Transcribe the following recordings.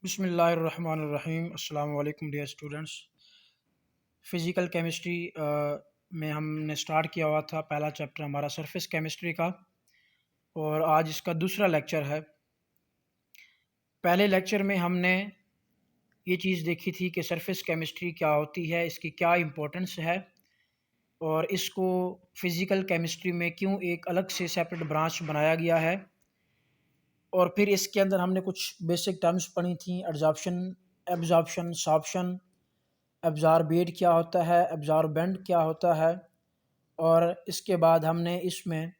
बिस्मिल्लाहिर्रहमानिर्रहीम। अस्सलाम वालेकुम डियर स्टूडेंट्स। फ़िज़िकल केमिस्ट्री में हमने स्टार्ट किया हुआ था पहला चैप्टर हमारा सरफेस केमिस्ट्री का, और आज इसका दूसरा लेक्चर है। पहले लेक्चर में हमने ये चीज़ देखी थी कि सरफेस केमिस्ट्री क्या होती है, इसकी क्या इम्पोर्टेंस है, और इसको फ़िज़िकल केमिस्ट्री में क्यों एक अलग से सेपरेट ब्रांच बनाया गया है। और फिर इसके अंदर हमने कुछ बेसिक टर्म्स पढ़ी थी, एडज़ॉर्प्शन, एब्ज़ॉर्प्शन, सॉर्प्शन, एब्ज़ॉर्बेट क्या होता है, एब्ज़ॉर्बेंट क्या होता है। और इसके बाद हमने इसमें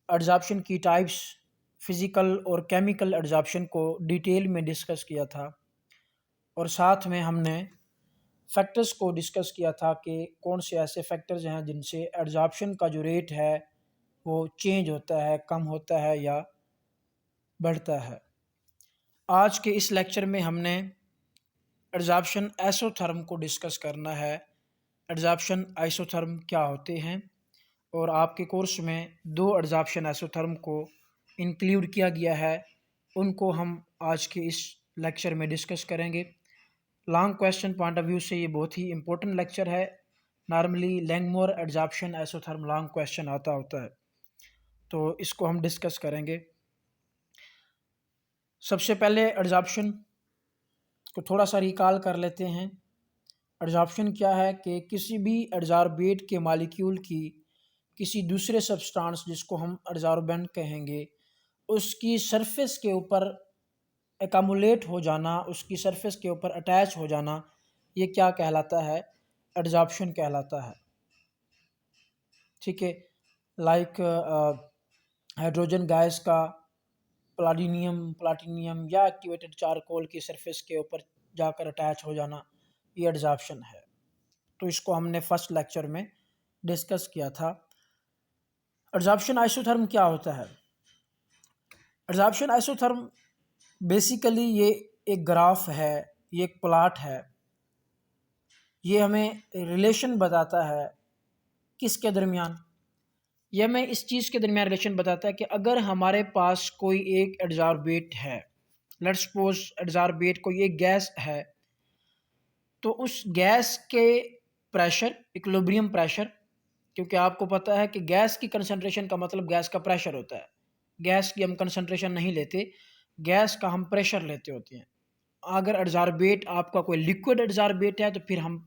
एडज़ॉर्प्शन की टाइप्स, फ़िज़िकल और केमिकल एडज़ॉर्प्शन को डिटेल में डिस्कस किया था। और साथ में हमने फैक्टर्स को डिस्कस किया था कि कौन से ऐसे फैक्टर्स हैं जिनसे एडज़ॉर्प्शन का जो रेट है वो चेंज होता है, कम होता है या बढ़ता है। आज के इस लेक्चर में हमने एडज़ॉर्प्शन आइसोथर्म को डिस्कस करना है। एडज़ॉर्प्शन आइसोथर्म क्या होते हैं, और आपके कोर्स में 2 एडज़ॉर्प्शन आइसोथर्म को इंक्लूड किया गया है, उनको हम आज के इस लेक्चर में डिस्कस करेंगे। Long question point of view से ये बहुत ही इंपॉर्टेंट लेक्चर है। नॉर्मली लैंगमोर एडज़ॉर्प्शन आइसोथर्म लॉन्ग क्वेश्चन आता होता है, तो इसको हम डिस्कस करेंगे। सबसे पहले एडज़ॉर्प्शन को थोड़ा सा रिकॉल कर लेते हैं। एडज़ॉर्प्शन क्या है कि किसी भी एडज़ॉर्बेट के मॉलिक्यूल की किसी दूसरे सब्सटेंस, जिसको हम एडज़ॉर्बेंट कहेंगे, उसकी सरफेस के ऊपर एकमुलेट हो जाना, उसकी सरफेस के ऊपर अटैच हो जाना, ये क्या कहलाता है? एडज़ॉर्प्शन कहलाता है। ठीक है। लाइक हाइड्रोजन गैस का प्लाटिनियम या एक्टिवेटेड चारकोल की सरफेस के ऊपर जाकर अटैच हो जाना, ये एडज़ॉर्प्शन है। तो इसको हमने फर्स्ट लेक्चर में डिस्कस किया था। एडज़ॉर्प्शन आइसोथर्म क्या होता है? एडज़ॉर्प्शन आइसोथर्म बेसिकली ये एक ग्राफ है, ये एक प्लॉट है। ये हमें रिलेशन बताता है किसके दरमियान? ये हमें इस चीज़ के दरमियान रिलेशन बताता है कि अगर हमारे पास कोई एक एडज़ॉर्बेट है, लेट्स सपोज एडज़ॉर्बेट कोई एक गैस है, तो उस गैस के प्रेशर, इक्विलिब्रियम प्रेशर, क्योंकि आपको पता है कि गैस की कंसंट्रेशन का मतलब गैस का प्रेशर होता है। गैस की हम कंसंट्रेशन नहीं लेते, गैस का हम प्रेशर लेते होते हैं। अगर एडज़ॉर्बेट आपका कोई लिक्विड एडज़ॉर्बेट है, तो फिर हम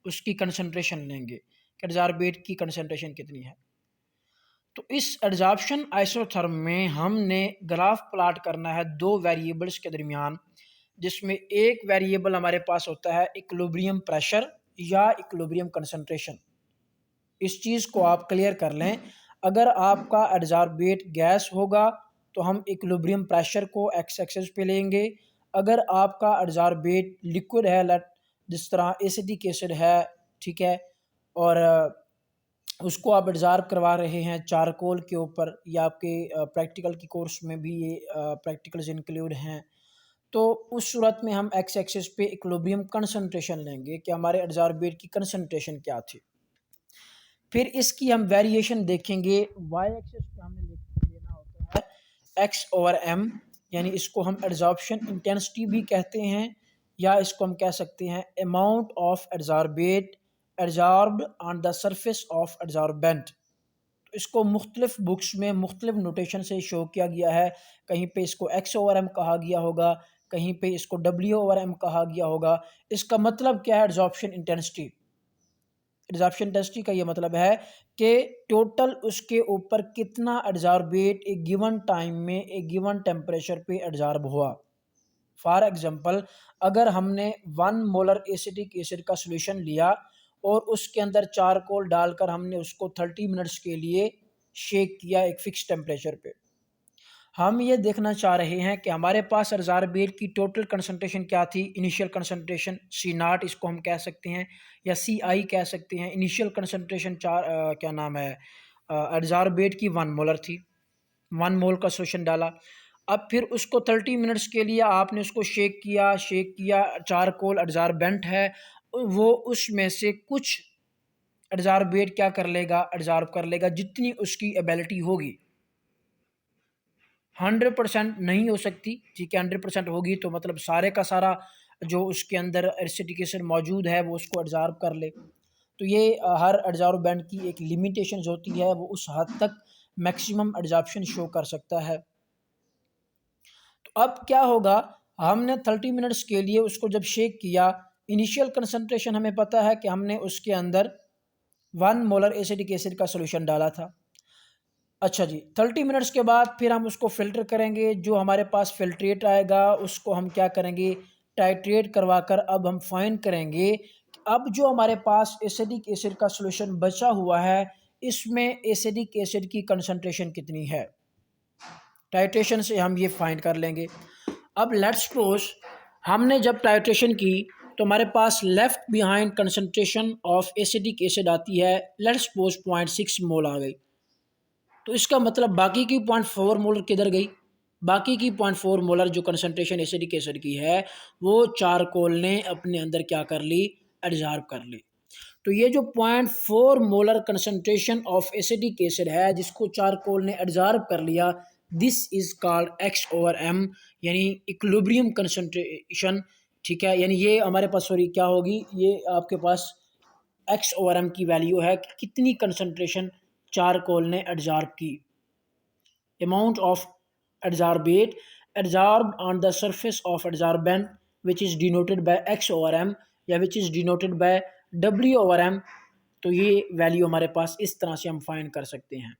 उसकी कंसंट्रेशन लेंगे कि एडज़ॉर्बेट की कंसंट्रेशन कितनी है। तो इस एडज़ॉर्प्शन आइसोथर्म में हमने ग्राफ प्लॉट करना है 2 वेरिएबल्स के दरमियान, जिसमें एक वेरिएबल हमारे पास होता है इक्विलिब्रियम प्रेशर या इक्विलिब्रियम कंसंट्रेशन। इस चीज़ को आप क्लियर कर लें। अगर आपका एडज़ॉर्बेट गैस होगा तो हम इक्विलिब्रियम प्रेशर को एक्स एक्सिस पे लेंगे। अगर आपका एडज़ॉर्बेट लिक्विड है, जिस तरह एसिटिक एसिड है, ठीक है, और उसको आप एडज़ॉर्ब करवा रहे हैं चारकोल के ऊपर, या आपके प्रैक्टिकल की कोर्स में भी ये प्रैक्टिकल्स इंक्लूड हैं, तो उस सूरत में हम एक्स एक्सिस पे इक्विलिब्रियम कंसंट्रेशन लेंगे कि हमारे एडज़ॉर्बेट की कंसंट्रेशन क्या थी। फिर इसकी हम वेरिएशन देखेंगे। वाई एक्सिस पे हमने लेना होता है एक्स ओवर एम, यानी इसको हम एडजॉर्प्शन इंटेंसिटी भी कहते हैं, या इसको हम कह सकते हैं amount of adsorbate adsorbed on the surface of adsorbent. इसको मुख्तलिफ बुक्स में मुख्तलिफ नोटेशन से शो किया गया है। कहीं पे इसको एक्स ओवर एम कहा गया होगा, कहीं पे इसको डब्ल्यू ओवर एम कहा गया होगा। इसका मतलब क्या है? Adsorption intensity. एडजॉर्प्शन इंटेंसिटी का ये मतलब है कि टोटल उसके ऊपर कितना एडजॉर्बेट एक गिवन टाइम में एक गिवन टेम्परेचर पे एडजॉर्ब हुआ। फॉर एग्जांपल, अगर हमने 1 मोलर एसिटिक एसिड का सॉल्यूशन लिया और उसके अंदर चारकोल डालकर हमने उसको 30 मिनट्स के लिए शेक किया एक फिक्स टेम्परेचर पे, हम ये देखना चाह रहे हैं कि हमारे पास एडज़ॉर्बेट की टोटल कंसंट्रेशन क्या थी। इनिशियल कंसंट्रेशन सी नाट इसको हम कह सकते हैं, या सी आई कह सकते हैं। इनिशियल कंसंट्रेशन क्या नाम है, एडज़ॉर्बेट की 1 मोलर थी, 1 मोल का सोल्यूशन डाला। अब फिर उसको 30 मिनट्स के लिए आपने उसको शेक किया, चारकोल एडज़ॉर्बेंट है, वो उसमें से कुछ एडज़ॉर्बेट क्या कर लेगा, एडज़ॉर्ब कर लेगा जितनी उसकी एबिलिटी होगी, 100% नहीं हो सकती, ठीक है। 100% होगी तो मतलब सारे का सारा जो उसके अंदर एसिटिक एसिड मौजूद है वो उसको एब्जॉर्ब कर ले। तो ये हर एडजॉर्बेंट की एक लिमिटेशन होती है, वो उस हद तक मैक्सिमम एब्जॉर्प्शन शो कर सकता है। तो अब क्या होगा, हमने 30 मिनट्स के लिए उसको जब शेक किया, इनिशियल कंसंट्रेशन हमें पता है कि हमने उसके अंदर 1 मोलर एसिटिक एसिड का सोल्यूशन डाला था। अच्छा जी, 30 मिनट्स के बाद फिर हम उसको फ़िल्टर करेंगे, जो हमारे पास फ़िल्ट्रेट आएगा उसको हम क्या करेंगे, टाइट्रेट करवा कर अब हम फाइंड करेंगे कि अब जो हमारे पास एसिडिक एसिड का सॉल्यूशन बचा हुआ है, इसमें एसिडिक एसिड की कंसंट्रेशन कितनी है। टाइट्रेशन से हम ये फाइंड कर लेंगे। अब लेट्स सपोज हमने जब टाइट्रेशन की तो हमारे पास left behind concentration of acidic acid आती है, लेट्स सपोज 0.6 मोल आ गई। तो इसका मतलब बाकी की 0.4 मोलर किधर गई, बाकी की 0.4 मोलर जो कंसंट्रेशन एसिडिक एसिड की है वो चारकोल ने अपने अंदर क्या कर ली, एब्जॉर्ब कर ली। तो ये जो 0.4 molar concentration of acidic acid है जिसको चारकोल ने एब्जॉर्ब कर लिया, दिस इज कॉल्ड X/M, यानी इक्विलिब्रियम कंसंट्रेशन, ठीक है। यानी ये हमारे पास सॉरी क्या होगी, ये आपके पास X/M की वैल्यू है कि कितनी कंसंट्रेशन चारकोल ने एब्जॉर्ब की। Amount of adsorbate adsorbed on the surface of adsorbent which is denoted by X/M या which is denoted by W/M। तो ये वैल्यू हमारे पास इस तरह से हम फाइंड कर सकते हैं,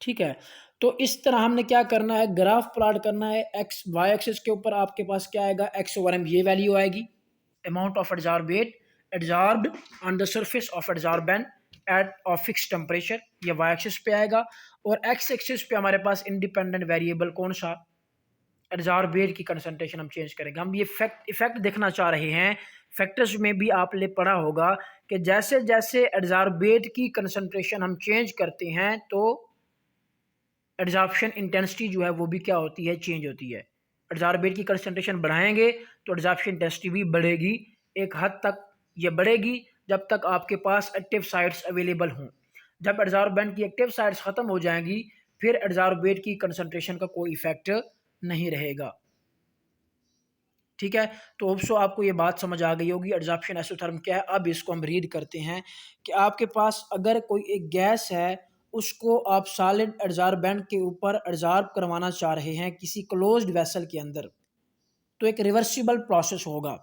ठीक है। तो इस तरह हमने क्या करना है, ग्राफ प्लॉट करना है। एक्स वाई एक्सिस के ऊपर आपके पास क्या आएगा, X/M ये वैल्यू आएगी, amount of adsorbate adsorbed on the surface of adsorbent at of fix temperature, ये वाई एक्सिस पे आएगा। और एक्स एक्सिस पे हमारे पास इंडिपेंडेंट वेरिएबल कौन सा, एडजॉर्बेट की कंसंट्रेशन हम चेंज करेंगे। हम ये इफेक्ट देखना चाह रहे हैं। फैक्टर्स में भी आपने पढ़ा होगा कि जैसे जैसे एडजॉर्बेट की कंसंट्रेशन हम चेंज करते हैं तो एडजॉर्प्शन इंटेंसिटी जो है वो भी क्या होती है, चेंज होती है। एडजॉर्बेट की कंसंट्रेशन बढ़ाएंगे तो एडजॉर्प्शन इंटेंसिटी भी बढ़ेगी, एक हद तक ये बढ़ेगी जब तक आपके पास एक्टिव साइट्स अवेलेबल हों। जब एडजॉर्बेंट की एक्टिव साइट्स ख़त्म हो जाएंगी फिर एडजॉर्बेट की कंसंट्रेशन का कोई इफेक्ट नहीं रहेगा, ठीक है। तो होप सो आपको ये बात समझ आ गई होगी एडजॉर्प्शन एसोथर्म क्या है। अब इसको हम रीड करते हैं कि आपके पास अगर कोई एक गैस है उसको आप सॉलिड एडजॉर्बेंट के ऊपर एडजॉर्ब करवाना चाह रहे हैं किसी क्लोज्ड वेसल के अंदर, तो एक रिवर्सिबल प्रोसेस होगा,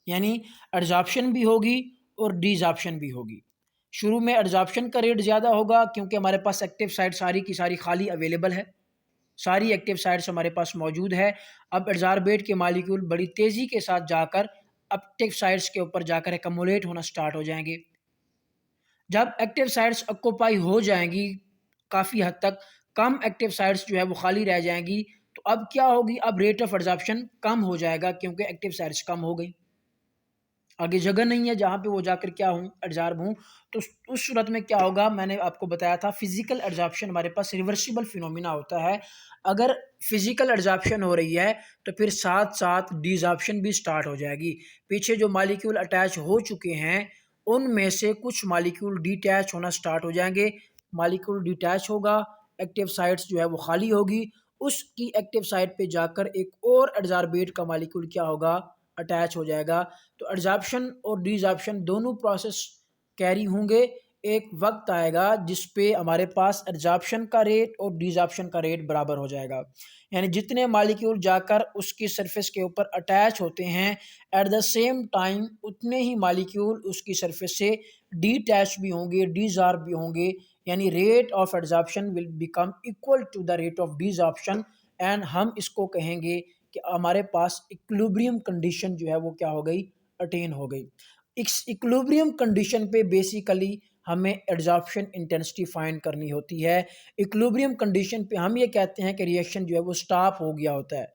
यानी एडजॉर्प्शन भी होगी और डिजॉर्प्शन भी होगी। शुरू में एडजॉर्प्शन का रेट ज़्यादा होगा क्योंकि हमारे पास एक्टिव साइट सारी की सारी खाली अवेलेबल है, सारी एक्टिव साइट्स हमारे पास मौजूद है। अब एडजॉर्बेट के मालिक्यूल बड़ी तेज़ी के साथ जाकर एक्टिव साइट्स के ऊपर जाकर एकमुलेट होना स्टार्ट हो जाएंगे। जब एक्टिव साइट्स ऑक्यूपाई हो जाएंगी काफ़ी हद तक, कम एक्टिव साइट्स जो है वो खाली रह जाएंगी, तो अब क्या होगी, अब रेट ऑफ एब्जॉर्प्शन कम हो जाएगा क्योंकि एक्टिव साइट्स कम हो गई, आगे जगह नहीं है जहाँ पे वो जाकर क्या हूँ, एब्जॉर्ब हूँ। तो उस सूरत में क्या होगा, मैंने आपको बताया था फिजिकल एब्जॉर्प्शन हमारे पास रिवर्सिबल फिनोमिना होता है। अगर फिजिकल एब्जॉर्प्शन हो रही है तो फिर साथ साथ डिजॉर्प्शन भी स्टार्ट हो जाएगी। पीछे जो मालिक्यूल अटैच हो चुके हैं उनमें से कुछ मालिक्यूल डिटैच होना स्टार्ट हो जाएंगे। मालिक्यूल डिटैच होगा, एक्टिव साइट्स जो है वो खाली होगी, उसकी एक्टिव साइट पे जाकर एक और एडजॉर्बेट का मालिक्यूल क्या होगा, अटैच हो जाएगा। तो एडजॉर्प्शन और डिजॉर्प्शन दोनों प्रोसेस कैरी होंगे। एक वक्त आएगा जिस पे हमारे पास एडजॉर्प्शन का रेट और डिजॉर्प्शन का रेट बराबर हो जाएगा, यानी जितने मालिक्यूल जाकर उसकी सरफेस के ऊपर अटैच होते हैं एट द सेम टाइम उतने ही मालिक्यूल उसकी सरफेस से डिटैच भी होंगे, डिजॉर्ब भी होंगे, यानी rate of adsorption will become equal to the rate of desorption. And हम इसको कहेंगे कि हमारे पास इक्विलिब्रियम कंडीशन जो है वो क्या हो गई, अटेन हो गई। इस इक्विलिब्रियम कंडीशन पे बेसिकली हमें एडजॉर्प्शन इंटेंसिटी फाइंड करनी होती है। इक्विलिब्रियम कंडीशन पे हम ये कहते हैं कि रिएक्शन जो है वो स्टॉप हो गया होता है।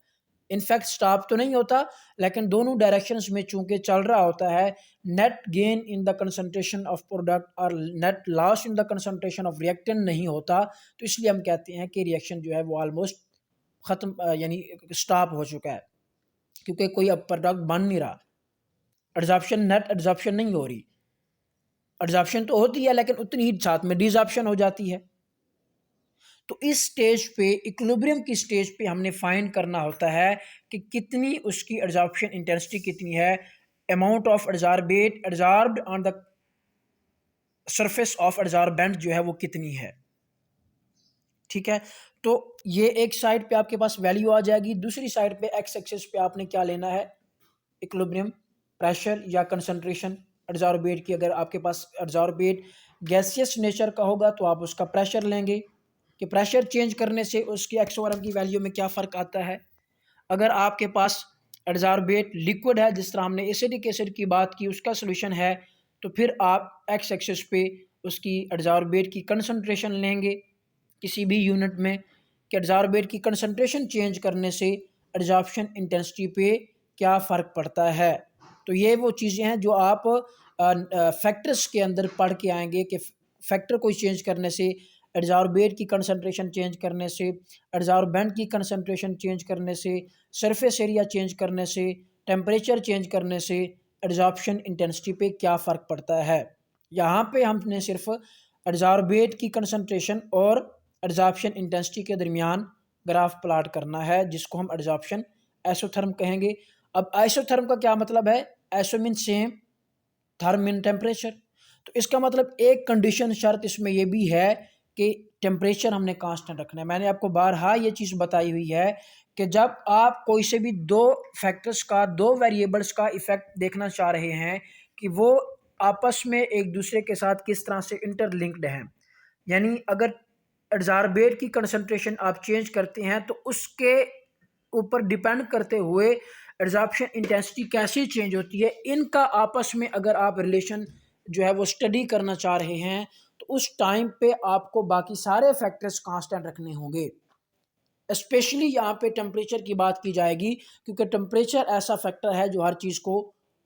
इनफैक्ट स्टॉप तो नहीं होता लेकिन दोनों डायरेक्शंस में चूंकि चल रहा होता है, net gain in the concentration of product और net loss in the concentration of reactant नहीं होता, तो इसलिए हम कहते हैं कि रिएक्शन जो है वो ऑलमोस्ट ख़त्म यानी स्टॉप हो चुका है क्योंकि कोई अब प्रोडक्ट बन नहीं रहा। एडजॉर्प्शन नेट एडजॉर्प्शन नहीं हो रही, एडजॉर्प्शन तो होती है लेकिन उतनी ही साथ में डिजॉर्प्शन हो जाती है। तो इस स्टेज पे, इक्विलिब्रियम की स्टेज पे हमने फाइंड करना होता है कि कितनी उसकी एडजॉर्प्शन इंटेंसिटी कितनी है, amount of adsorbate adsorbed on the surface of adsorbent जो है वो कितनी है। ठीक है, तो ये एक साइड पे आपके पास वैल्यू आ जाएगी। दूसरी साइड पे एक्स एक्सिस पे आपने क्या लेना है, इक्विलिब्रियम प्रेशर या कंसंट्रेशन एडजॉर्बेट की। अगर आपके पास एडजॉर्बेट गैसियस नेचर का होगा तो आप उसका प्रेशर लेंगे कि प्रेशर चेंज करने से उसकी एक्स और एम की वैल्यू में क्या फ़र्क आता है। अगर आपके पास एडजॉर्बेट लिक्विड है, जिस तरह हमने एसिडिक एसिड की बात की, उसका सोल्यूशन है, तो फिर आप एक्स एक्सिस पे उसकी एडजॉर्बेट की कंसंट्रेशन लेंगे किसी भी यूनिट में, कि एडजॉर्बेट की कंसंट्रेशन चेंज करने से एडजॉर्प्शन इंटेंसिटी पे क्या फ़र्क पड़ता है। तो ये वो चीज़ें हैं जो आप फैक्टर्स के अंदर पढ़ के आएंगे कि फैक्टर को चेंज करने से, एडजॉर्बेट की कंसंट्रेशन चेंज करने से, एडजॉर्बेंट की कंसंट्रेशन चेंज करने से, सरफेस एरिया चेंज करने से, टेम्परेचर चेंज करने से एडजॉर्प्शन इंटेंसिटी पे क्या फ़र्क पड़ता है। यहाँ पे हमने सिर्फ एडजॉर्बेट की कंसंट्रेशन और एडजॉर्प्शन इंटेंसिटी के दरमियान ग्राफ प्लाट करना है, जिसको हम एडजॉर्प्शन आइसोथर्म कहेंगे। अब आइसोथर्म का क्या मतलब है, iso mean same, therm mean temperature. तो इसका मतलब एक कंडीशन शर्त इसमें यह भी है कि टेम्परेचर हमने कांस्टेंट रखना है। मैंने आपको बारहा ये चीज़ बताई हुई है कि जब आप कोई से भी दो फैक्टर्स का, दो वेरिएबल्स का इफेक्ट देखना चाह रहे हैं कि वो आपस में एक दूसरे के साथ किस तरह से इंटरलिंक्ड हैं, यानी अगर एडजॉर्बेट की कंसंट्रेशन आप चेंज करते हैं तो उसके ऊपर डिपेंड करते हुए एडजॉर्प्शन इंटेंसिटी कैसे चेंज होती है, इनका आपस में अगर आप रिलेशन जो है वो स्टडी करना चाह रहे हैं तो उस टाइम पे आपको बाकी सारे फैक्टर्स कांस्टेंट रखने होंगे। स्पेशली यहाँ पे टेम्परेचर की बात की जाएगी, क्योंकि टेम्परेचर ऐसा फैक्टर है जो हर चीज़ को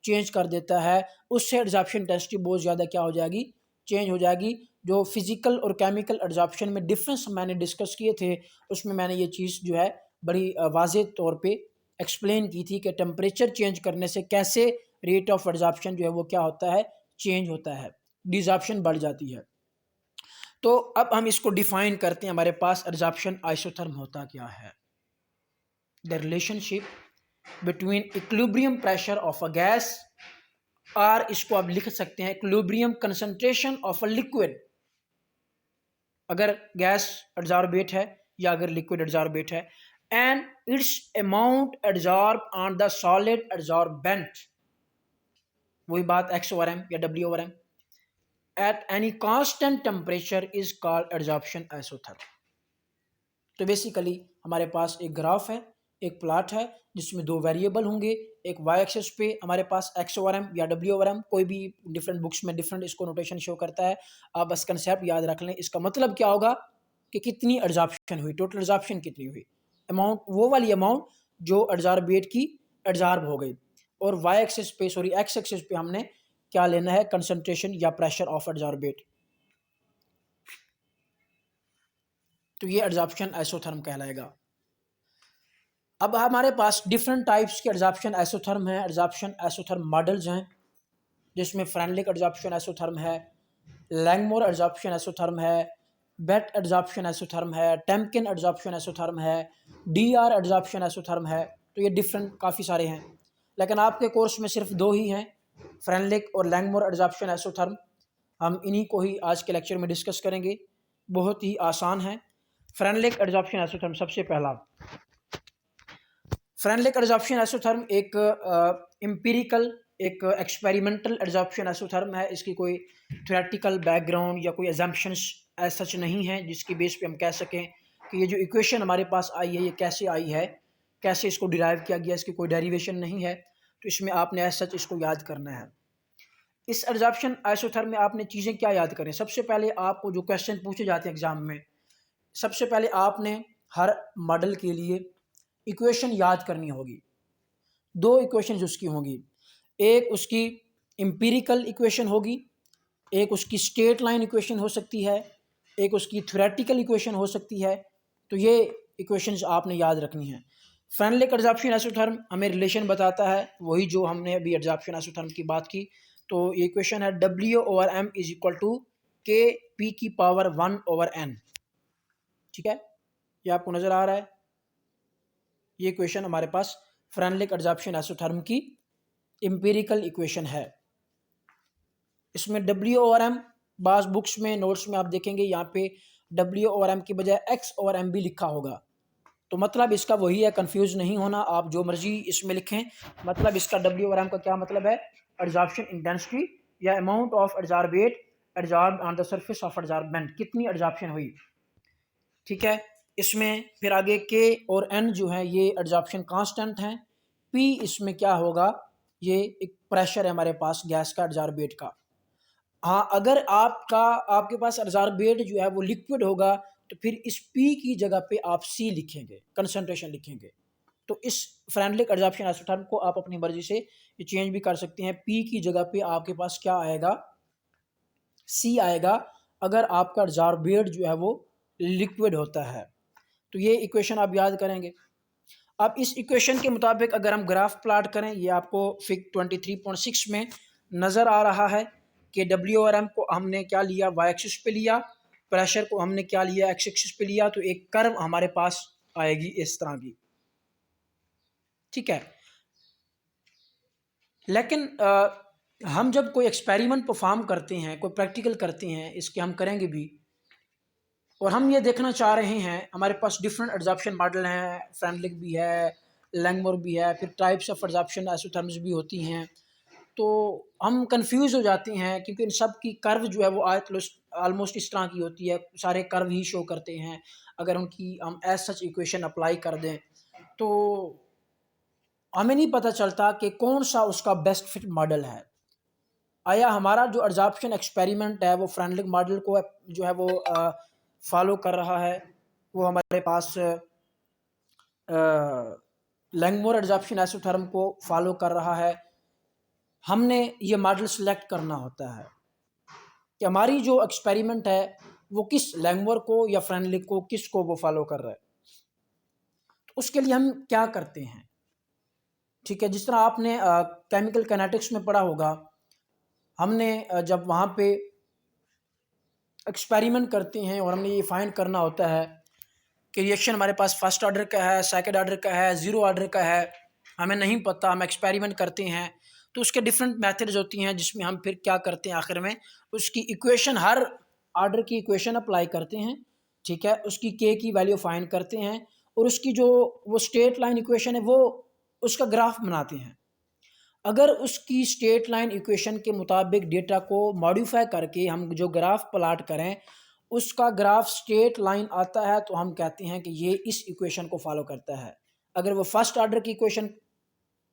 चेंज कर देता है। उससे एडजॉर्प्शन इंटेंसिटी बहुत ज़्यादा क्या हो जाएगी, चेंज हो जाएगी। जो फिजिकल और केमिकल एडजॉर्प्शन में डिफरेंस मैंने डिस्कस किए थे, उसमें मैंने ये चीज़ जो है बड़ी वाज़ेह तौर पे एक्सप्लेन की थी कि टेम्परेचर चेंज करने से कैसे रेट ऑफ एडजॉर्प्शन जो है वो क्या होता है, चेंज होता है, डिजॉर्प्शन बढ़ जाती है। तो अब हम इसको डिफाइन करते हैं, हमारे पास एडजॉर्प्शन आइसोथर्म होता क्या है। The relationship between equilibrium pressure of a gas, और इसको आप लिख सकते हैं equilibrium concentration of a liquid. अगर गैस एडजॉर्बेट है या अगर लिक्विड एडजॉर्बेट है, and its amount adsorb on the solid adsorbent, वही बात एक्स ओवर एम या डब्ल्यू over m, at any constant temperature is called adsorption isotherm. तो बेसिकली हमारे पास एक ग्राफ है, एक प्लाट है जिसमें दो वेरिएबल होंगे, एक वाई एक्सिस पे हमारे पास एक्स ओवर एम या डब्ल्यू ओवर एम, कोई भी डिफरेंट बुक्स में डिफरेंट इसको नोटेशन शो करता है। आप बस कंसेप्ट याद रख लें। इसका मतलब क्या होगा कि कितनी एडजॉर्प्शन हुई, टोटल एडजॉर्प्शन कितनी हुई, अमाउंट वो वाली अमाउंट जो एडजॉर्बेट की एडजॉर्ब हो गई। और वाई एक्सिस पे, सॉरी एक्स एक्सिस पे हमने क्या लेना है, कंसंट्रेशन या प्रेशर ऑफ एडजॉर्बेट। तो ये एडजॉर्प्शन आइसोथर्म कहलाएगा। अब हमारे पास डिफरेंट टाइप्स के एडजॉर्प्शन आइसोथर्म हैं, एडजॉर्प्शन आइसोथर्म मॉडल्स हैं, जिसमें फ्रेनलिक एडजॉर्प्शन आइसोथर्म है, लैंगमोर एडजॉर्प्शन आइसोथर्म है, बेट एडजॉर्प्शन आइसोथर्म है, टेम्पकिन एडजॉर्प्शन आइसोथर्म है, डीआर एडजॉर्प्शन आइसोथर्म है। तो ये डिफरेंट काफ़ी सारे हैं, लेकिन आपके कोर्स में सिर्फ दो ही हैं, फ्रेनलिक और लैंगमोर एडजॉर्प्शन आइसोथर्म। हम इन्हीं को ही आज के लेक्चर में डिस्कस करेंगे, बहुत ही आसान है। फ्रेनलिक एडजॉर्प्शन आइसोथर्म, सबसे पहला फ्रेनलिक एडजॉर्प्शन आइसोथर्म एक एम्पिरिकल, एक एक्सपेरिमेंटल एडजॉर्प्शन आइसोथर्म है। इसकी कोई थ्योरेटिकल बैकग्राउंड या कोई एजम्पशंस एज सच नहीं है जिसकी बेस पे हम कह सकें कि ये जो इक्वेशन हमारे पास आई है ये कैसे आई है, कैसे इसको डिराइव किया गया, इसकी कोई डेरिवेशन नहीं है। तो इसमें आपने एज सच इसको याद करना है। इस एडजॉर्प्शन आइसोथर्म में आपने चीज़ें क्या याद करें, सबसे पहले आपको जो क्वेश्चन पूछे जाते हैं एग्जाम में, सबसे पहले आपने हर मॉडल के लिए इक्वेशन याद करनी होगी। दो इक्वेशन उसकी होंगी, एक उसकी एम्पिरिकल इक्वेशन होगी, एक उसकी स्ट्रेट लाइन इक्वेशन हो सकती है, एक उसकी थ्योरेटिकल इक्वेशन हो सकती है। तो ये इक्वेशंस आपने याद रखनी है। फ्रेनलिक एडजॉर्प्शन आइसोथर्म हमें रिलेशन बताता है, वही जो हमने अभी एडजॉर्प्शन आइसोथर्म की बात की। तो ये इक्वेशन है W/M = K P⁴ 1/n। ठीक है, ये आपको नज़र आ रहा है। ये इक्वेशन हमारे पास फ्रेनलिक एडजॉर्प्शन आइसोथर्म की एम्पिरिकल इक्वेशन है। इसमें डब्ल्यू और एम, बाज़ बुक्स में नोट्स में आप देखेंगे यहाँ पे डब्ल्यू और एम की बजाय एक्स और एम भी लिखा होगा, तो मतलब इसका वही है, कंफ्यूज नहीं होना, आप जो मर्जी इसमें लिखें। मतलब इसका डब्ल्यू और एम का क्या मतलब है, एडजॉर्प्शन इंटेंसिटी या amount of adsorbate adsorb on the surface of adsorbent, कितनी एडजॉर्प्शन हुई। ठीक है, इसमें फिर आगे के और एन जो है ये एडजॉर्प्शन कांस्टेंट हैं। पी इसमें क्या होगा, ये एक प्रेशर है हमारे पास गैस का एडजॉर्बेट का। हाँ, अगर आपके पास एडजॉर्बेट जो है वो लिक्विड होगा तो फिर इस पी की जगह पे आप सी लिखेंगे, कंसंट्रेशन लिखेंगे। तो इस फ्रेनलिक एडजॉर्प्शन आइसोटर्म को आप अपनी मर्जी से ये चेंज भी कर सकते हैं। पी की जगह पे आपके पास क्या आएगा, सी आएगा, अगर आपका एडजॉर्बेट जो है वो लिक्विड होता है। तो ये इक्वेशन आप याद करेंगे। अब इस इक्वेशन के मुताबिक अगर हम ग्राफ प्लाट करें, ये आपको फिग 23.6 में नज़र आ रहा है कि डब्ल्यू और एम को हमने क्या लिया, वाई एक्सिस पे लिया, प्रेशर को हमने क्या लिया, एक्स एक्सिस पे लिया, तो एक कर्व हमारे पास आएगी इस तरह की। ठीक है, लेकिन हम जब कोई एक्सपेरिमेंट परफॉर्म करते हैं, कोई प्रैक्टिकल करते हैं, इसके हम करेंगे भी, और हम ये देखना चाह रहे हैं, हमारे पास डिफरेंट एडजॉर्प्शन मॉडल हैं, फ्रेनलिक भी है, लैंगमोर भी है, फिर टाइप्स ऑफ एडजॉर्प्शन आइसोथर्म्स भी होती हैं, तो हम कंफ्यूज हो जाते हैं क्योंकि इन सब की कर्व जो है वो ऑलमोस्ट इस तरह की होती है, सारे कर्व ही शो करते हैं। अगर उनकी हम एज सच इक्वेशन अप्लाई कर दें तो हमें नहीं पता चलता कि कौन सा उसका बेस्ट फिट मॉडल है। आया हमारा जो एडजॉर्प्शन एक्सपेरिमेंट है वो फ्रेनलिक मॉडल को जो है वो फॉलो कर रहा है, वो हमारे पास लैंगमोर एडजॉर्प्शन आइसोथर्म को फॉलो कर रहा है। हमने ये मॉडल सेलेक्ट करना होता है कि हमारी जो एक्सपेरिमेंट है वो किस लैंगमोर को या फ्रेनलिक को, किस को वो फॉलो कर रहा है। तो उसके लिए हम क्या करते हैं, ठीक है, जिस तरह आपने केमिकल काइनेटिक्स में पढ़ा होगा, हमने जब वहाँ पे एक्सपेरिमेंट करते हैं और हमने ये फाइंड करना होता है कि रिएक्शन हमारे पास फर्स्ट ऑर्डर का है, सेकंड ऑर्डर का है, ज़ीरो ऑर्डर का है, हमें नहीं पता, हम एक्सपेरिमेंट करते हैं, तो उसके डिफरेंट मेथड्स होती हैं जिसमें हम फिर क्या करते हैं, आखिर में उसकी इक्वेशन, हर ऑर्डर की इक्वेशन अप्लाई करते हैं। ठीक है, उसकी के की वैल्यू फाइंड करते हैं और उसकी जो वो स्ट्रेट लाइन इक्वेशन है वो उसका ग्राफ बनाते हैं। अगर उसकी स्ट्रेट लाइन इक्वेशन के मुताबिक डेटा को मॉडिफाई करके हम जो ग्राफ प्लाट करें, उसका ग्राफ स्ट्रेट लाइन आता है तो हम कहते हैं कि ये इस इक्वेशन को फॉलो करता है। अगर वो फर्स्ट ऑर्डर की इक्वेशन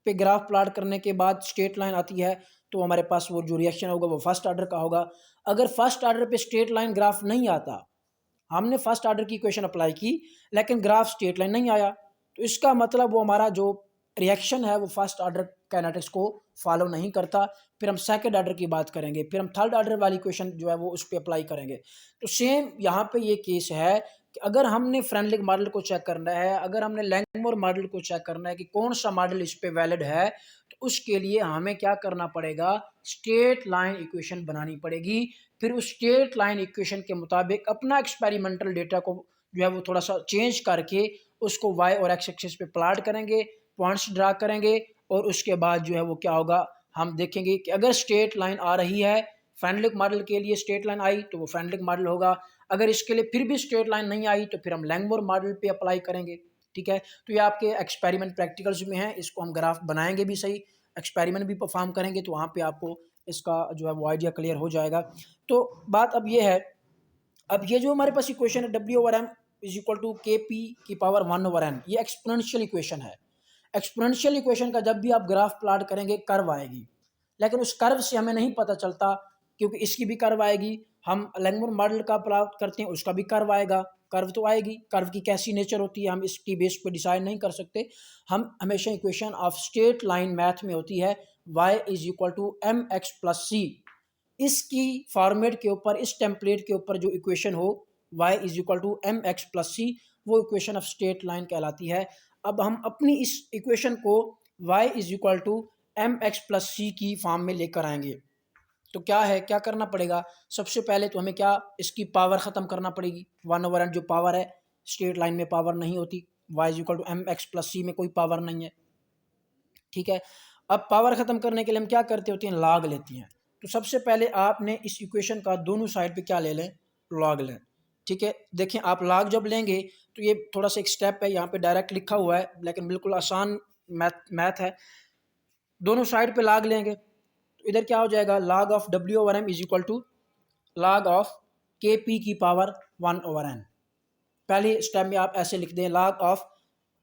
पे ग्राफ प्लाट करने के बाद स्ट्रेट लाइन आती है तो हमारे पास वो जो रिएक्शन होगा वो फर्स्ट ऑर्डर का होगा। अगर फर्स्ट ऑर्डर पे स्ट्रेट लाइन ग्राफ नहीं आता, हमने फर्स्ट ऑर्डर की इक्वेशन अप्लाई की लेकिन ग्राफ स्ट्रेट लाइन नहीं आया, तो इसका मतलब वो हमारा जो रिएक्शन है वो फर्स्ट ऑर्डर काइनेटिक्स को फॉलो नहीं करता। फिर हम सेकंड ऑर्डर की बात करेंगे, फिर हम थर्ड ऑर्डर वाली इक्वेशन जो है वो उस पर अप्लाई करेंगे। तो सेम यहाँ पे ये केस है कि अगर हमने फ्रेनलिक मॉडल को चेक करना है, अगर हमने लैंगमोर मॉडल को चेक करना है कि कौन सा मॉडल इस पे वैलिड है, तो उसके लिए हमें क्या करना पड़ेगा, स्ट्रेट लाइन इक्वेशन बनानी पड़ेगी। फिर उस स्ट्रेट लाइन इक्वेशन के मुताबिक अपना एक्सपेरिमेंटल डेटा को जो है वो थोड़ा सा चेंज करके उसको वाई और एक्स एक्सिस पे प्लाट करेंगे, पॉइंट्स ड्रा करेंगे, और उसके बाद जो है वो क्या होगा, हम देखेंगे कि अगर स्ट्रेट लाइन आ रही है, फ्रेनलिक मॉडल के लिए स्ट्रेट लाइन आई तो वो फ्रेनलिक मॉडल होगा। अगर इसके लिए फिर भी स्ट्रेट लाइन नहीं आई तो फिर हम लैंगमोर मॉडल पे अप्लाई करेंगे। ठीक है, तो ये आपके एक्सपेरिमेंट प्रैक्टिकल्स में है, इसको हम ग्राफ बनाएंगे भी सही, एक्सपेरिमेंट भी परफॉर्म करेंगे, तो वहाँ पे आपको इसका जो है वो आइडिया क्लियर हो जाएगा। तो बात अब ये है, अब ये जो हमारे पास इक्वेशन है डब्ल्यू over M is equal to k p की पावर 1/n, ये एक्सपोनेंशियल इक्वेशन है। एक्सपोनेंशियल इक्वेशन का जब भी आप ग्राफ प्लाट करेंगे कर्व आएगी, लेकिन उस कर्व से हमें नहीं पता चलता क्योंकि इसकी भी कर्व आएगी, हम लैंगमोर मॉडल का प्लाट करते हैं उसका भी कर्व आएगा, कर्व तो आएगी, कर्व की कैसी नेचर होती है हम इसकी बेस पर डिसाइड नहीं कर सकते। हम हमेशा equation of straight line math में होती है y is equal to M x plus C, इसकी फॉर्मेट के ऊपर, इस टेम्पलेट के ऊपर जो इक्वेशन हो y is equal to M x plus C, वो इक्वेशन ऑफ स्ट्रेट लाइन कहलाती है। अब हम अपनी इस इक्वेशन को y is equal to M x plus C की फॉर्म में लेकर आएंगे। तो क्या है, क्या करना पड़ेगा, सबसे पहले तो हमें क्या, इसकी पावर ख़त्म करना पड़ेगी, 1/n जो पावर है स्ट्रेट लाइन में पावर नहीं होती, y is equal to M x plus C में कोई पावर नहीं है, ठीक है। अब पावर ख़त्म करने के लिए हम क्या करते होते हैं, लॉग लेती हैं। तो सबसे पहले आपने इस इक्वेशन का दोनों साइड पे क्या ले लें, लॉग लें, ठीक है। देखें आप लॉग जब लेंगे तो ये थोड़ा सा एक स्टेप है, यहाँ पे डायरेक्ट लिखा हुआ है लेकिन बिल्कुल आसान मैथ है। दोनों साइड पे लॉग लेंगे तो इधर क्या हो जाएगा, log of W over M is equal to log of k p की पावर 1 ओवर एन। पहले स्टेप में आप ऐसे लिख दें, log of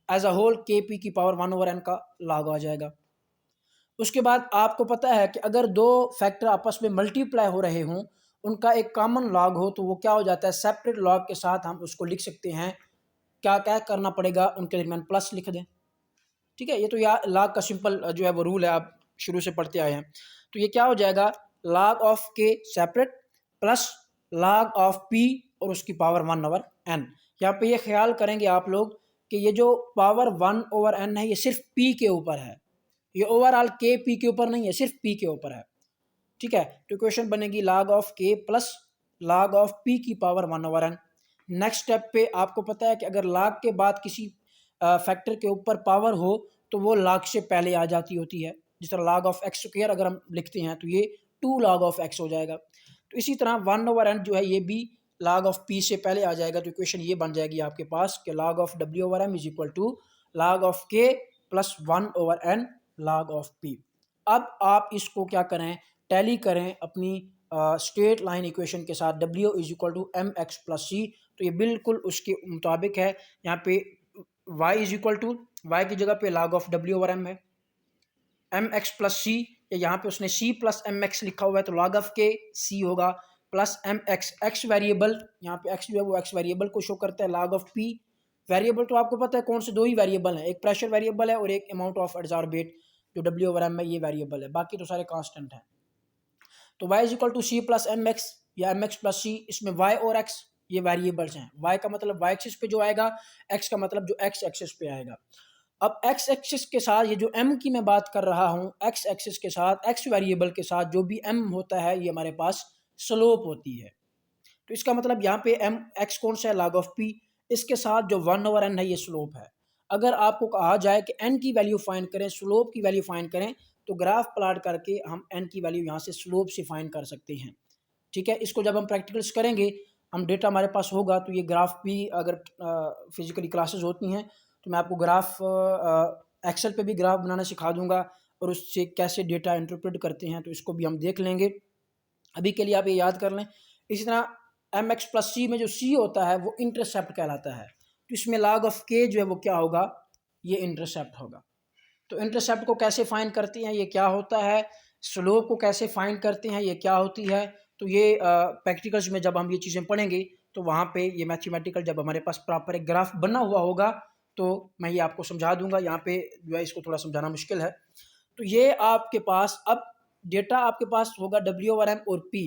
as a whole k p की पावर 1 ओवर एन का लॉग आ जाएगा। उसके बाद आपको पता है कि अगर दो फैक्टर आपस में मल्टीप्लाई हो रहे हों, उनका एक कॉमन लॉग हो, तो वो क्या हो जाता है, सेपरेट लॉग के साथ हम उसको लिख सकते हैं। क्या क्या करना पड़ेगा, उनके दरमियान प्लस लिख दें, ठीक है। ये तो यार लॉग का सिंपल जो है वो रूल है, आप शुरू से पढ़ते आए हैं। तो ये क्या हो जाएगा, लॉग ऑफ के separate plus log of P और उसकी पावर 1 ओवर एन। यहाँ पे ये ख्याल करेंगे आप लोग कि ये जो पावर 1 ओवर एन है ये सिर्फ पी के ऊपर है, ये ओवरऑल के पी के ऊपर नहीं है, सिर्फ पी के ऊपर है, ठीक है। तो इक्वेशन बनेगी log ऑफ के प्लस log ऑफ पी की power 1 over n. Next step पे आपको पता है कि अगर log के बाद किसी फैक्टर के ऊपर पावर हो तो वो log से पहले आ जाती होती है। जिस तरह log ऑफ एक्स स्क्वायर अगर हम लिखते हैं तो ये 2 log ऑफ एक्स हो जाएगा। तो इसी तरह 1 ओवर एन जो है ये भी log ऑफ पी से पहले आ जाएगा। तो इक्वेशन ये बन जाएगी आपके पास कि log of W over M is equal to log of के plus 1 over N log of P. अब आप इसको क्या करें, टैली करें अपनी स्ट्रेट लाइन इक्वेशन के साथ, W is equal to M x plus C. तो ये बिल्कुल उसके मुताबिक है। यहाँ पे y is equal to Y की जगह पे log of W over M है, एम एक्स प्लस सी, यहाँ पे उसने c प्लस एम एक्स लिखा हुआ है तो log ऑफ के c होगा plus m x, x variable, यहाँ पे x जो है वो एक्स वेरिएबल को शो करता है, log ऑफ p। वेरिएबल तो आपको पता है कौन से, दो ही वेरिएबल हैं, एक प्रेशर वेरिएबल है और एक अमाउंट ऑफ एडजॉर्बेट जो W ओवर एम में ये वेरिएबल है, बाकी तो सारे कांस्टेंट हैं। तो y is equal to c plus m x या एम एक्स प्लस सी, इसमें y और x ये वेरिएबल्स हैं। y का मतलब y एक्सिस पे जो आएगा, x का मतलब जो x एक्सिस पे आएगा। अब x एक्सिस के साथ ये जो m की मैं बात कर रहा हूँ, x एक्सिस के साथ x वेरिएबल के साथ जो भी m होता है ये हमारे पास स्लोप होती है। तो इसका मतलब यहाँ पे m x कौन सा है, log ऑफ p, इसके साथ जो 1 ओवर n है ये स्लोप है। अगर आपको कहा जाए कि n की वैल्यू फाइंड करें, स्लोप की वैल्यू फाइंड करें, तो ग्राफ प्लाट करके हम n की वैल्यू यहाँ से स्लोप से फाइंड कर सकते हैं, ठीक है। इसको जब हम प्रैक्टिकल्स करेंगे, हम डेटा हमारे पास होगा तो ये ग्राफ भी, अगर फिजिकली क्लासेस होती हैं तो मैं आपको ग्राफ एक्सेल पे भी ग्राफ बनाना सिखा दूंगा और उससे कैसे डेटा इंटरप्रेट करते हैं तो इसको भी हम देख लेंगे। अभी के लिए आप ये याद कर लें। इसी तरह एम एक्स प्लस सी में जो सी होता है वो इंटरसेप्ट कहलाता है, तो इसमें log ऑफ के जो है वो क्या होगा, ये इंटरसेप्ट होगा। तो इंटरसेप्ट को कैसे फाइंड करते हैं, ये क्या होता है, स्लोप को कैसे फाइंड करते हैं, ये क्या होती है, तो ये प्रैक्टिकल्स में जब हम ये चीज़ें पढ़ेंगे तो वहाँ पे ये मैथमेटिकल जब हमारे पास प्रॉपर एक ग्राफ बना हुआ होगा तो मैं ये आपको समझा दूंगा। यहाँ पे जो है इसको थोड़ा समझाना मुश्किल है। तो ये आपके पास अब डेटा आपके पास होगा W ओवर एम और P।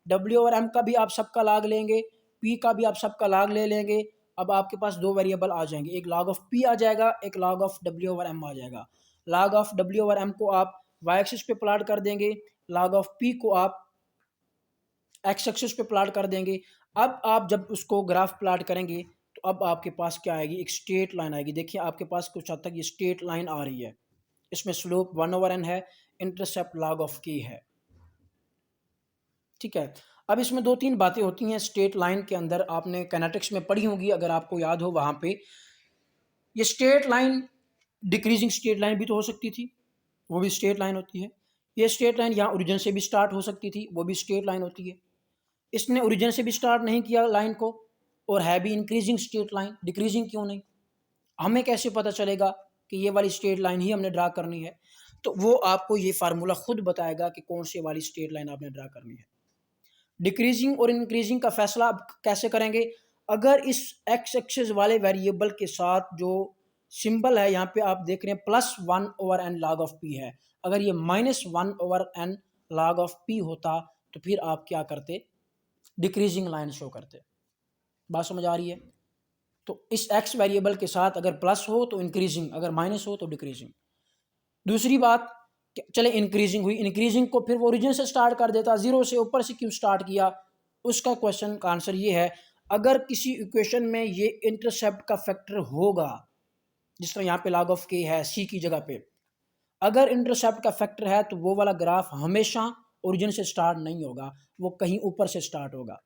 W ओवर एम का भी आप सबका log लेंगे, P का भी आप सबका log ले लेंगे। अब आपके पास दो वेरिएबल आ जाएंगे, एक log ऑफ P आ जाएगा, एक log of W over M आ जाएगा। log of W over M को आप y एक्सिस पे प्लॉट कर देंगे, log ऑफ P को आप x एक्सिस पे प्लॉट कर देंगे। अब आप जब उसको ग्राफ प्लॉट करेंगे तो अब आपके पास क्या आएगी, एक स्ट्रेट लाइन आएगी। देखिए आपके पास कुछ हद तक ये स्ट्रेट लाइन आ रही है, इसमें स्लोप 1 ओवर n है, इंटरसेप्ट log ऑफ k है, ठीक है। अब इसमें दो तीन बातें होती हैं स्ट्रेट लाइन के अंदर, आपने काइनेटिक्स में पढ़ी होगी अगर आपको याद हो वहाँ पे। ये straight line decreasing straight line भी तो हो सकती थी, वो भी स्ट्रेट लाइन होती है। ये स्ट्रेट लाइन यहाँ ओरिजिन से भी स्टार्ट हो सकती थी, वो भी स्ट्रेट लाइन होती है। इसने ओरिजिन से भी स्टार्ट नहीं किया लाइन को और है भी इंक्रीजिंग स्ट्रेट लाइन, डिक्रीजिंग क्यों नहीं, हमें कैसे पता चलेगा कि ये वाली स्ट्रेट लाइन ही हमने ड्रा करनी है, तो वो आपको ये फार्मूला खुद बताएगा कि कौन सी वाली स्ट्रेट लाइन आपने ड्रा करनी है। डिक्रीजिंग और इंक्रीजिंग का फैसला आप कैसे करेंगे, अगर इस एक्स एक्सिस वाले वेरिएबल के साथ जो सिंबल है यहाँ पे आप देख रहे हैं +1 over n log of p है, अगर ये -1 over n log of p होता तो फिर आप क्या करते, डिक्रीजिंग लाइन शो करते। बात समझ आ रही है। तो इस x वेरिएबल के साथ अगर प्लस हो तो इंक्रीजिंग, अगर माइनस हो तो डिक्रीजिंग। दूसरी बात, चले इंक्रीजिंग हुई, इंक्रीजिंग को फिर वो ओरिजिन से स्टार्ट कर देता, जीरो से ऊपर से क्यों स्टार्ट किया, उसका क्वेश्चन का आंसर ये है, अगर किसी इक्वेशन में ये इंटरसेप्ट का फैक्टर होगा, जिस तरह यहाँ पे log ऑफ k है c की जगह पे, अगर इंटरसेप्ट का फैक्टर है तो वो वाला ग्राफ हमेशा ओरिजिन से स्टार्ट नहीं होगा, वो कहीं ऊपर से स्टार्ट होगा।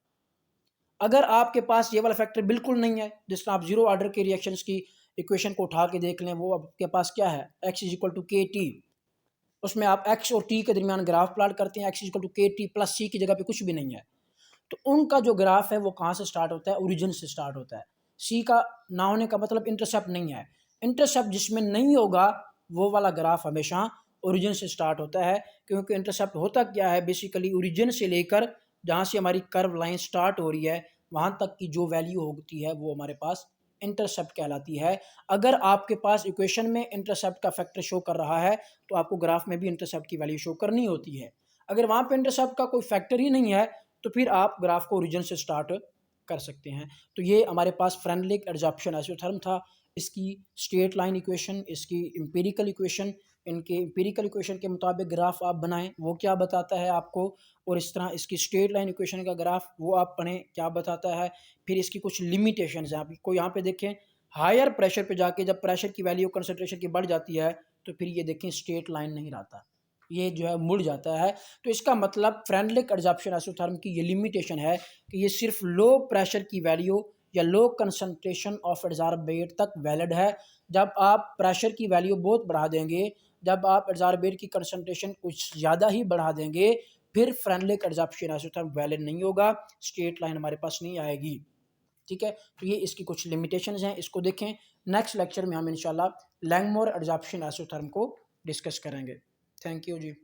अगर आपके पास ये वाला फैक्टर बिल्कुल नहीं है, जिस तरह आप जीरो ऑर्डर के रिएक्शंस की इक्वेशन को उठा के देख लें, वो आपके पास क्या है, x इज इक्वल टू के टी, उसमें आप x और t के दरमियान ग्राफ प्लॉट करते हैं, x इज इक्वल टू के टी प्लस c की जगह पे कुछ भी नहीं है, तो उनका जो ग्राफ है वो कहाँ से स्टार्ट होता है, ओरिजिन से स्टार्ट होता है। c का ना होने का मतलब इंटरसेप्ट नहीं है, इंटरसेप्ट जिसमें नहीं होगा वो वाला ग्राफ हमेशा ओरिजिन से स्टार्ट होता है, क्योंकि इंटरसेप्ट होता क्या है, बेसिकली ओरिजिन से लेकर जहाँ से हमारी कर्व लाइन स्टार्ट हो रही है वहाँ तक की जो वैल्यू होती है वो हमारे पास इंटरसेप्ट कहलाती है। अगर आपके पास इक्वेशन में इंटरसेप्ट का फैक्टर शो कर रहा है तो आपको ग्राफ में भी इंटरसेप्ट की वैल्यू शो करनी होती है। अगर वहाँ पे इंटरसेप्ट का कोई फैक्टर ही नहीं है तो फिर आप ग्राफ को ओरिजिन से स्टार्ट कर सकते हैं। तो ये हमारे पास फ्रेनलिक एडजॉर्प्शन आइसोथर्म था, इसकी स्ट्रेट लाइन इक्वेशन, इसकी एम्पिरिकल इक्वेशन, इनके एम्पिरिकल इक्वेशन के मुताबिक ग्राफ आप बनाएं वो क्या बताता है आपको, और इस तरह इसकी स्ट्रेट लाइन इक्वेशन का ग्राफ वो आप पढ़ें क्या बताता है। फिर इसकी कुछ लिमिटेशन है, आपको यहाँ पे देखें हायर प्रेशर पे जाके जब प्रेशर की वैल्यू कंसनट्रेशन की बढ़ जाती है तो फिर ये देखें स्ट्रेट लाइन नहीं रहता, ये जो है मुड़ जाता है। तो इसका मतलब फ्रेनलिक एडजॉर्प्शन आइसोथर्म की ये लिमिटेशन है कि ये सिर्फ लो प्रेशर की वैल्यू या लो कंसंट्रेशन ऑफ एडजॉर्बेट तक वैलिड है। जब आप प्रेशर की वैल्यू बहुत बढ़ा देंगे, जब आप एडजॉर्बेट की कंसंट्रेशन कुछ ज़्यादा ही बढ़ा देंगे, फिर फ्रेनलिक एडजॉर्प्शन आइसोथर्म वैलिड नहीं होगा, स्ट्रेट लाइन हमारे पास नहीं आएगी। ठीक है, तो ये इसकी कुछ लिमिटेशंस हैं, इसको देखें। नेक्स्ट लेक्चर में हम इंशाल्लाह लैंगमोर एडजॉर्प्शन आइसोथर्म को डिस्कस करेंगे। Thank you ji.